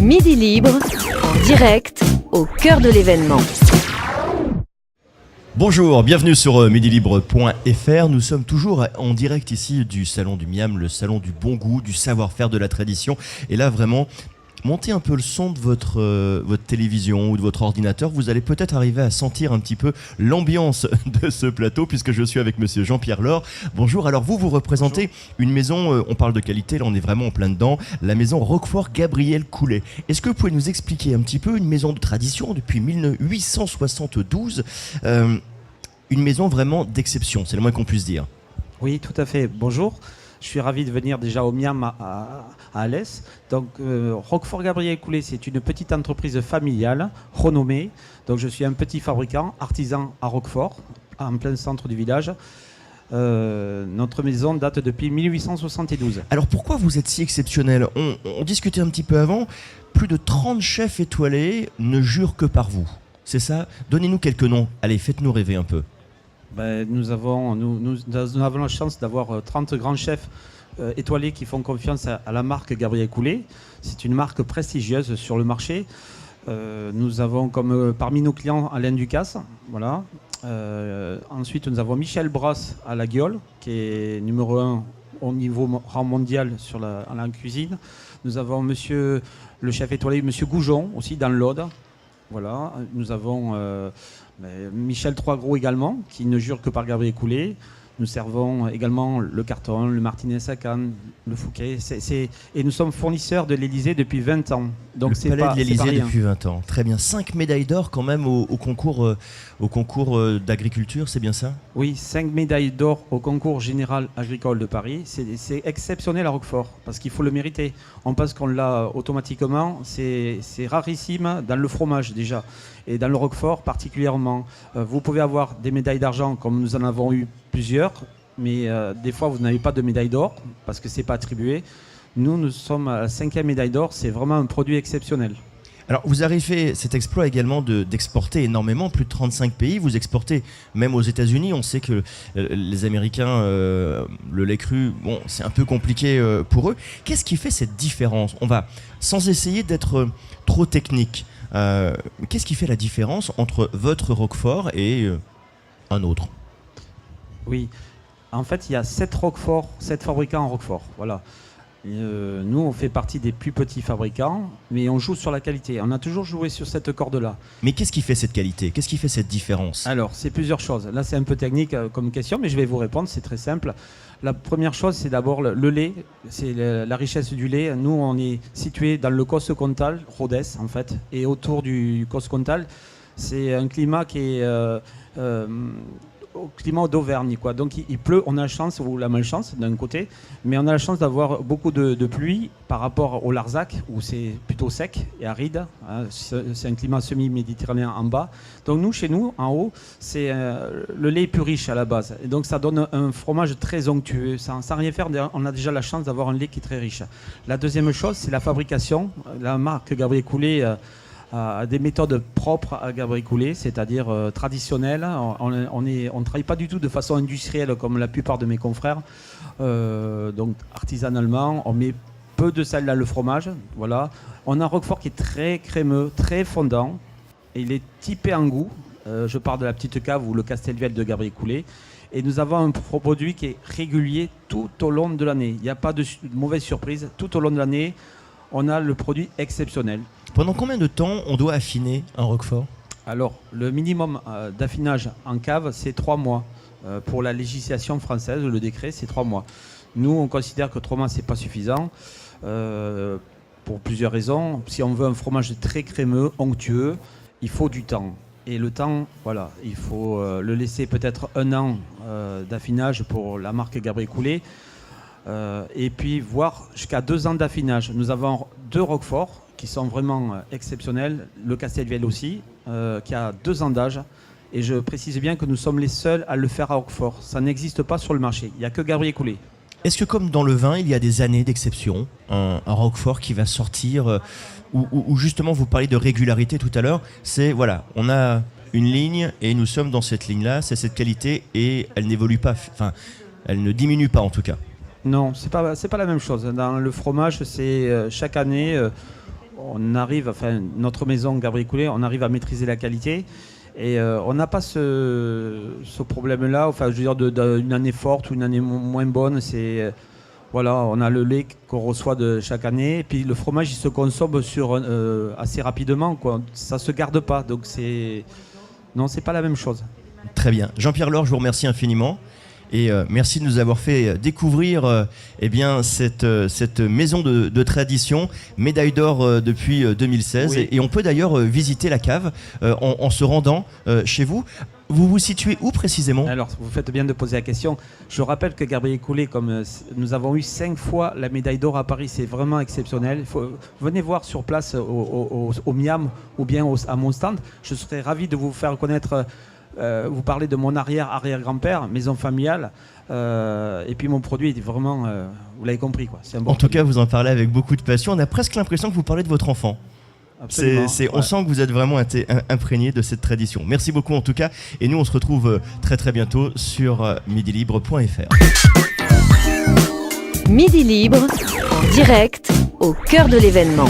Midi Libre, en direct, au cœur de l'événement. Bonjour, bienvenue sur midilibre.fr. Nous sommes toujours en direct ici du Salon du Miam, le salon du bon goût, du savoir-faire, de la tradition. Et là, vraiment, montez un peu le son de votre télévision ou de votre ordinateur. Vous allez peut-être arriver à sentir un petit peu l'ambiance de ce plateau, puisque je suis avec monsieur Jean-Pierre Laure. Bonjour, alors vous représentez une maison, on parle de qualité, là on est vraiment en plein dedans, la maison Roquefort Gabriel Coulet. Est-ce que vous pouvez nous expliquer un petit peu, une maison de tradition depuis 1872, une maison vraiment d'exception, c'est le moins qu'on puisse dire. Oui, tout à fait. Bonjour. Je suis ravi de venir déjà au Miam à Alès. Donc, Roquefort Gabriel Coulet, c'est une petite entreprise familiale, renommée. Donc, je suis un petit fabricant, artisan à Roquefort, en plein centre du village. Notre maison date depuis 1872. Alors, pourquoi vous êtes si exceptionnel ? On discutait un petit peu avant. Plus de 30 chefs étoilés ne jurent que par vous. C'est ça ? Donnez-nous quelques noms. Allez, faites-nous rêver un peu. Nous avons la chance d'avoir 30 grands chefs étoilés qui font confiance à la marque Gabriel Coulet. C'est une marque prestigieuse sur le marché. Nous avons comme parmi nos clients Alain Ducasse. Voilà. Ensuite, nous avons Michel Brosse à la Guiole, qui est numéro 1 au niveau rang mondial sur la cuisine. Nous avons monsieur le chef étoilé, monsieur Goujon, aussi dans l'Aude. Voilà. Nous avons Michel Troisgros également, qui ne jure que par Gabriel Coulet. Nous servons également le Carton, le Martinez à Cannes, le Fouquet. Et nous sommes fournisseurs de l'Élysée depuis 20 ans. Donc le palais de l'Élysée depuis 20 ans. Très bien. 5 médailles d'or quand même au concours d'agriculture, c'est bien ça ? Oui, 5 médailles d'or au concours général agricole de Paris. C'est exceptionnel à Roquefort, parce qu'il faut le mériter. On pense qu'on l'a automatiquement. C'est rarissime dans le fromage déjà. Et dans le Roquefort particulièrement. Vous pouvez avoir des médailles d'argent, comme nous en avons eu plusieurs, mais des fois vous n'avez pas de médaille d'or, parce que ce n'est pas attribué. Nous sommes à la 5e médaille d'or. C'est vraiment un produit exceptionnel. Alors, vous avez fait cet exploit également d'exporter énormément, plus de 35 pays. Vous exportez même aux États-Unis. On sait que les Américains, le lait cru, bon, c'est un peu compliqué pour eux. Qu'est-ce qui fait cette différence ? On va, sans essayer d'être trop technique, qu'est-ce qui fait la différence entre votre Roquefort et un autre ? Oui, en fait, il y a 7 fabricants en Roquefort. Voilà. Nous, on fait partie des plus petits fabricants, mais on joue sur la qualité. On a toujours joué sur cette corde-là. Mais qu'est-ce qui fait cette qualité ? Qu'est-ce qui fait cette différence ? Alors, c'est plusieurs choses. Là, c'est un peu technique comme question, mais je vais vous répondre, c'est très simple. La première chose, c'est d'abord le lait. C'est la richesse du lait. Nous, on est situé dans le Causse Comtal, Rodez, en fait. Et autour du Causse Comtal, c'est un climat qui est au climat d'Auvergne, quoi. Donc il pleut, on a la chance ou la malchance d'un côté, mais on a la chance d'avoir beaucoup de pluie par rapport au Larzac où c'est plutôt sec et aride, hein. C'est un climat semi-méditerranéen en bas. Donc nous, chez nous, en haut, c'est le lait est plus riche à la base, et donc ça donne un fromage très onctueux. Sans rien faire, on a déjà la chance d'avoir un lait qui est très riche. La deuxième chose, c'est la fabrication. La marque Gabriel Coulet à des méthodes propres à Gabriel Coulet, c'est-à-dire traditionnelles. On ne travaille pas du tout de façon industrielle comme la plupart de mes confrères. Donc artisanalement, on met peu de sel dans le fromage. Voilà. On a un Roquefort qui est très crémeux, très fondant. Et il est typé en goût. Je parle de la petite cave ou le Castelviel de Gabriel Coulet. Et nous avons un produit qui est régulier tout au long de l'année. Il n'y a pas de mauvaise surprise. Tout au long de l'année, on a le produit exceptionnel. Pendant combien de temps on doit affiner un Roquefort ? Alors, le minimum d'affinage en cave, c'est 3 mois. Pour la législation française, le décret, c'est 3 mois. Nous, on considère que 3 mois, ce n'est pas suffisant, pour plusieurs raisons. Si on veut un fromage très crémeux, onctueux, il faut du temps. Et le temps, voilà, il faut le laisser peut-être 1 an d'affinage pour la marque Gabriel Coulet. Et puis, voire jusqu'à 2 ans d'affinage. Nous avons 2 Roqueforts qui sont vraiment exceptionnels. Le Castelviel aussi, qui a 2 ans d'âge. Et je précise bien que nous sommes les seuls à le faire à Roquefort. Ça n'existe pas sur le marché. Il n'y a que Gabriel Coulet. Est-ce que comme dans le vin, il y a des années d'exception, un Roquefort qui va sortir, ou justement vous parlez de régularité tout à l'heure, c'est voilà, on a une ligne et nous sommes dans cette ligne-là, c'est cette qualité et elle n'évolue pas, enfin elle ne diminue pas en tout cas. Non, c'est pas la même chose. Dans le fromage, c'est chaque année, on arrive, enfin notre maison Gabriel Coulet, on arrive à maîtriser la qualité. Et on n'a pas ce problème-là, enfin je veux dire d'une année forte ou une année moins bonne. Voilà, on a le lait qu'on reçoit de chaque année, et puis le fromage il se consomme assez rapidement, quoi. Ça se garde pas, donc c'est pas la même chose. Très bien. Jean-Pierre Laure, je vous remercie infiniment. Et merci de nous avoir fait découvrir cette maison de tradition, médaille d'or depuis 2016. Oui. Et on peut d'ailleurs visiter la cave en se rendant chez vous. Vous vous situez où précisément ? Alors, vous faites bien de poser la question. Je rappelle que Gabriel Coulet, comme nous avons eu 5 fois la médaille d'or à Paris, c'est vraiment exceptionnel. Venez voir sur place au Miam ou bien à mon stand. Je serais ravi de vous faire connaître. Vous parlez de mon arrière-grand-père, maison familiale, et puis mon produit est vraiment, vous l'avez compris, quoi. C'est un bon En tout produit. cas, vous en parlez avec beaucoup de passion. On a presque l'impression que vous parlez de votre enfant. Absolument, On ouais. sent que vous êtes vraiment imprégné de cette tradition. Merci beaucoup en tout cas. Et nous, on se retrouve très très bientôt sur midilibre.fr. Midi Libre, en direct, au cœur de l'événement.